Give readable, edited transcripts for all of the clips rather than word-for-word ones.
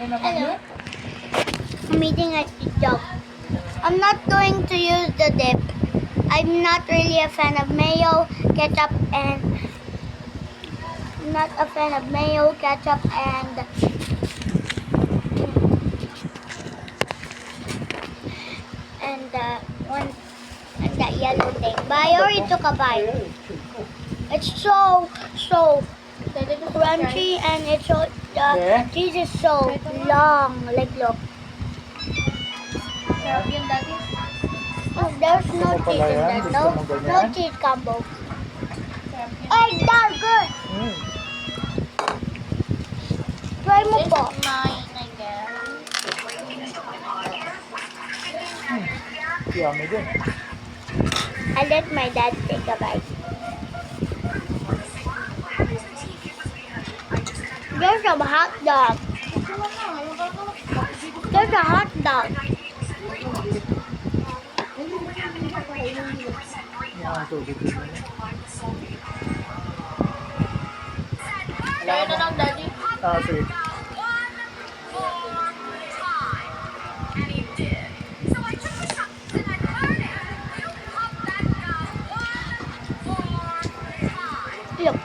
Hello. I'm eating a dog. I'm not going to use the dip. I'm not really a fan of mayo, ketchup, and one and that yellow thing. But I already took a bite. It's so crunchy and it's so the cheese is so long. Like look. Sarap yun dati. Oh, there's no cheese in that. No cheese combo. Sarap yun. Ay, that's good. Try mo po. Mine, I guess. Yummy din. I let my dad take a bite. There's a hot dog. There's a hot dog. Yung tubig din. Kaya na lang, Daddy. Sige. Look.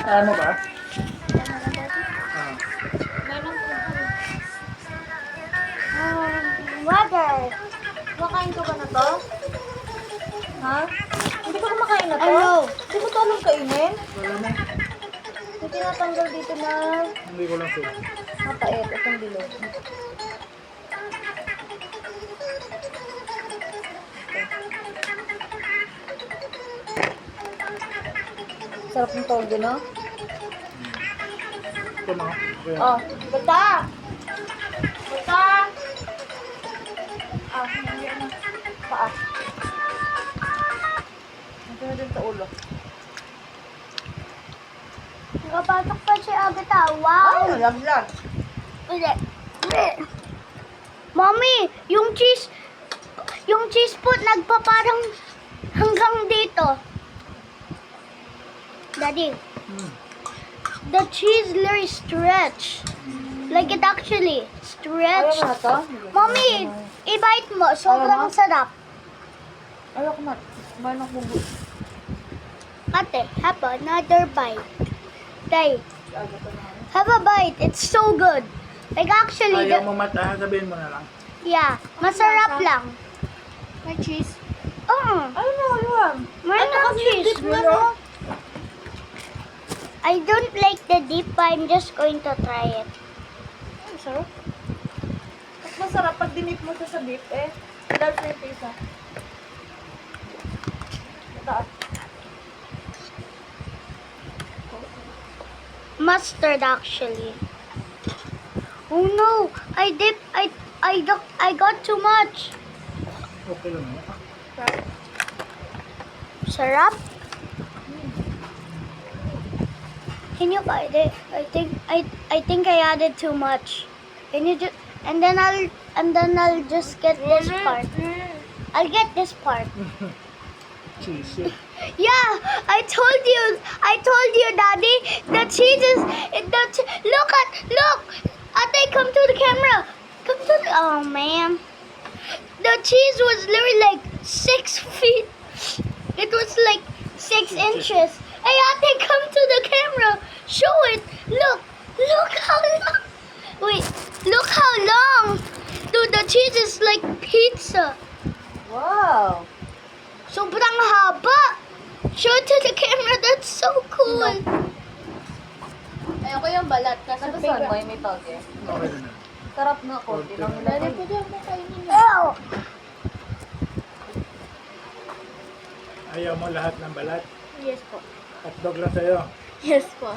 Ano ba? Water. Kumakain ka ba na to? Ha? Hindi ka kumakain na to? Ano? Hindi ko to alam kainin. Wala na. May tinatanggal dito na Hindi ko lang sila. mapait. Itong bilog. Sarap ng toldo, no? Ito na. Ayan. Oh, bata! Bata! Ah, hindi na. Paa. Ito na din sa ulo. Nagpapasok pa si Agata. Wow. laglag. Hindi. Mommy, yung cheese po nagpaparang hanggang dito. Daddy, the cheese really stretch. Like it actually Ayaw stretch. mo na to? Mommy, i-bite mo. Sobrang sarap. Ayaw ko na. Kumain ng bubo. Ate, have another bite. Tay, have a bite. It's so good. Like actually, Ayaw mo mata, sabihin mo na lang. yeah, masarap lang. May cheese? Oh, Ayaw na, ayaw. mayroon cheese. Dip mo, no? I don't like the dip, but I'm just going to try it. Ay, sarap. Mas masarap pag dinip mo siya sa dip, eh. Dahil sa yung pisa. Mataas. Mustard actually. Oh no, I got too much. Okay lang. Sarap. Sarap. Can you bite it? I think I added too much. Can you just and then I'll just get this part. I'll get this part. Cheese. Yeah, I told you, Daddy. The cheese is, look, Ate, come to the camera. Oh man. The cheese was literally like 6 feet. It was like 6 inches. Hey, Ate, come to the camera. Show it. Look how long. Wait, look how long. Dude, the cheese is like pizza. Wow. Sobrang haba. Show it to the camera. That's so cool. Ayoko yung balat kasi gusto mo yung may toge. Okay na. Sarap nga konti lang nila. Dali, pwede mo kainin yun. Ew. Ayaw mo lahat ng balat. Yes po. Hotdog lang sa'yo. Yes po.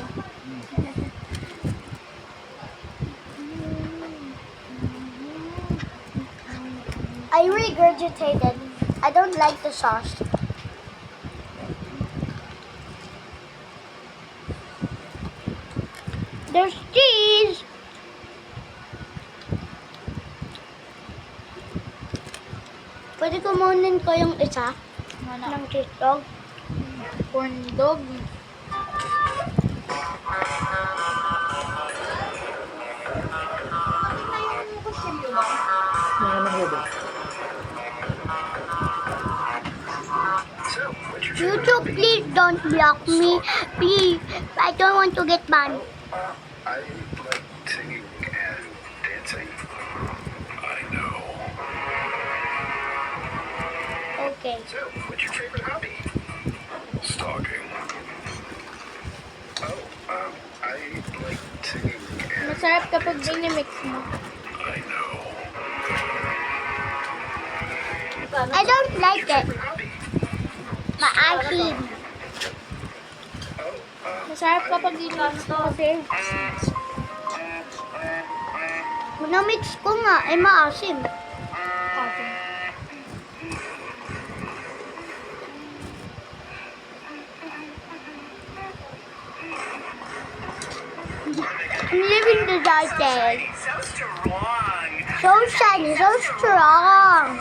I regurgitated. I don't like the sauce. There's cheese. Pwede kumunin ko yung isa ng cheese dog. Corn dog. Mga naman hubo. YouTube, please don't block me. Please. I don't want to get banned. I like singing and dancing. I know. Okay. So, what's your favorite hobby? Stalking. Oh, I like singing and Masarap kapag dinimix mo. I know. I don't like it. Favorite hobby? Maasim. Masarap kapag dinimix mo kasi Namix ko nga, ay maasim. I'm living the dark day. So strong. So shiny, so strong.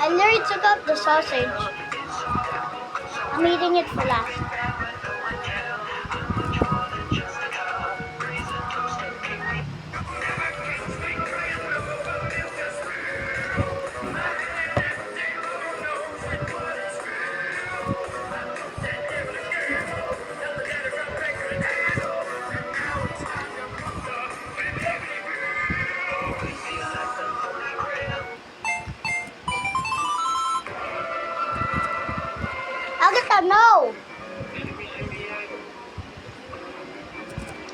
I literally took out the sausage. I'm eating it for last. Agatha, no!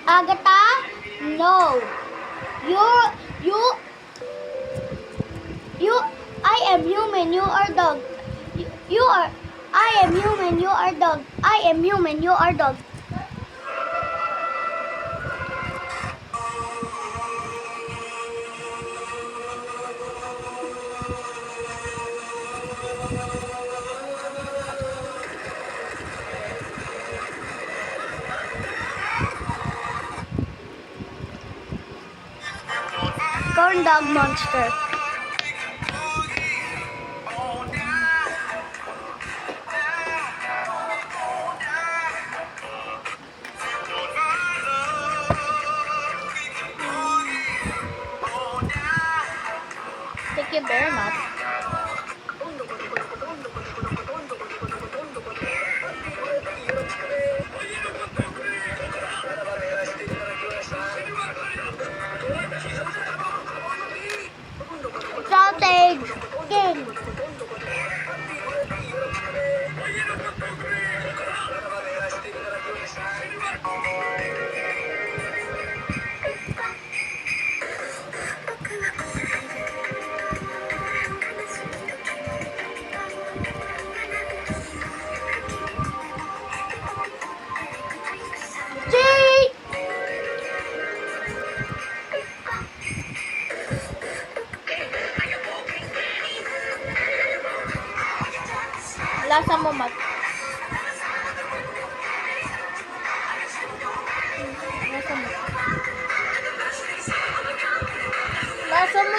Agatha, no! I am human, you are dog. I am human, you are dog. I am human, you are dog. Corn dog monster. thank you very much. Sausage. King.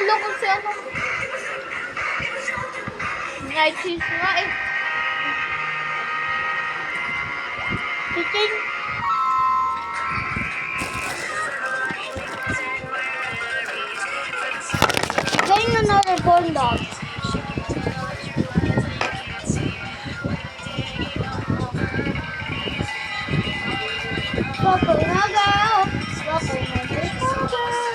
look kung si ano. Night cheese nga eh. Chicken. Getting another corn dog. Purple girl. Purple girl.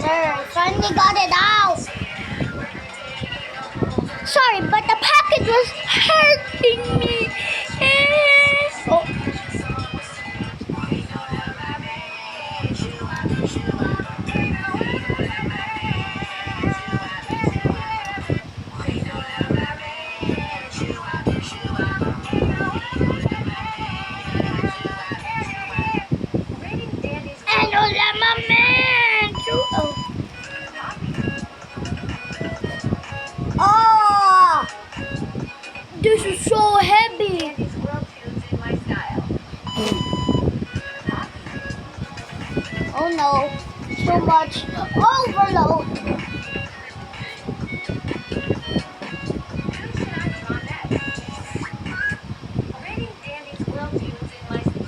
There, I finally got it out. Sorry, but the package was hurting me. Oh. And hola, my man. Oh. Oh, this is so heavy. Oh no, so much overload.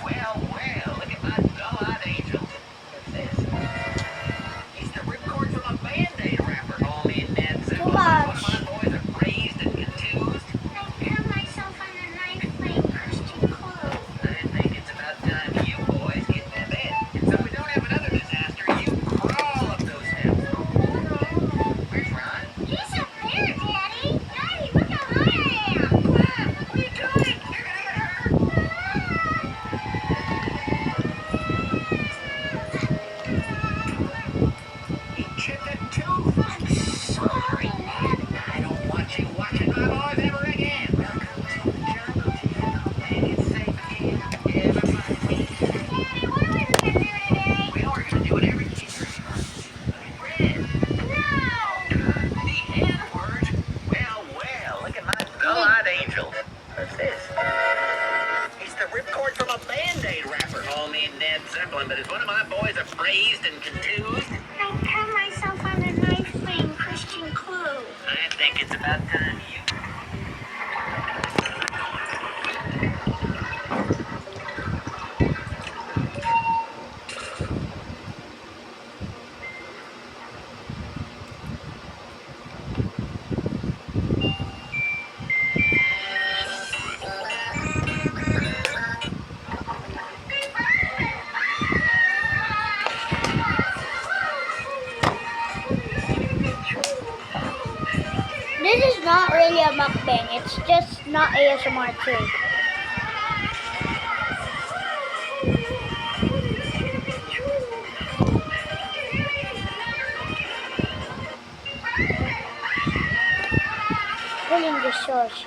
Well, look at my dull-eyed angel. What's this? He's the ripcord from a Band-Aid wrapper. All me and Ned said, Too much. my boys are crazed and confused. I cut myself on a knife playing Christian clothes. I think it's about time you boys get to bed. So we don't have another disaster, you crawl up those steps. Where's Ron? He's up there, Daddy. Daddy, look how high I am. What are you doing? You're gonna get hurt. He chipped a tooth. I'm sorry, Ned. I don't want you watching my boys ever again. Welcome to the jungle, Ted. And it's safe again. Everybody. Daddy, what are we gonna do today? Well, we're gonna do what every teacher does. Red. No. The N-word. Well, look at my dull-eyed angel. What's this? It's the ripcord from a Band-Aid wrapper. All me and Ned Zeppelin, but is one of my boys crazed and confused? I cut myself on a knife playing Christian clothes. I think it's about time you... This is not really a mukbang. It's just not ASMR too. Pulling the sauce.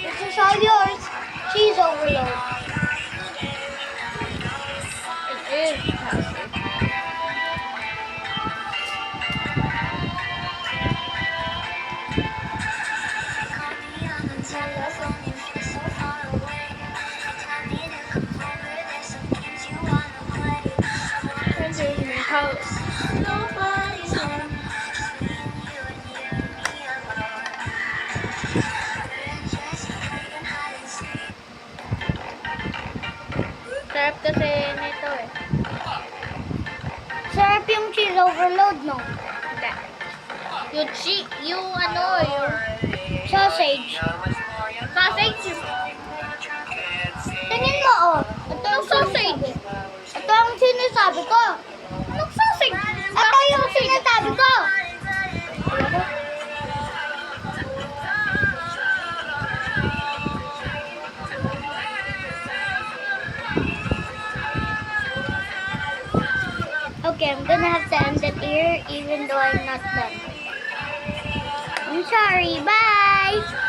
This is all yours. Cheese overload. It is plastic. And there's my house. Sarap kasi nito eh. Sarap yung cheese overload, no? Hindi. Yung ano, yung Sausage. sausage. Tingin mo, oh. Ito yung sausage. Ito ang sinasabi ko. Anong sausage? Ito yung sinasabi ko. Okay, I'm gonna have to end it here even though I'm not done. I'm sorry. Bye!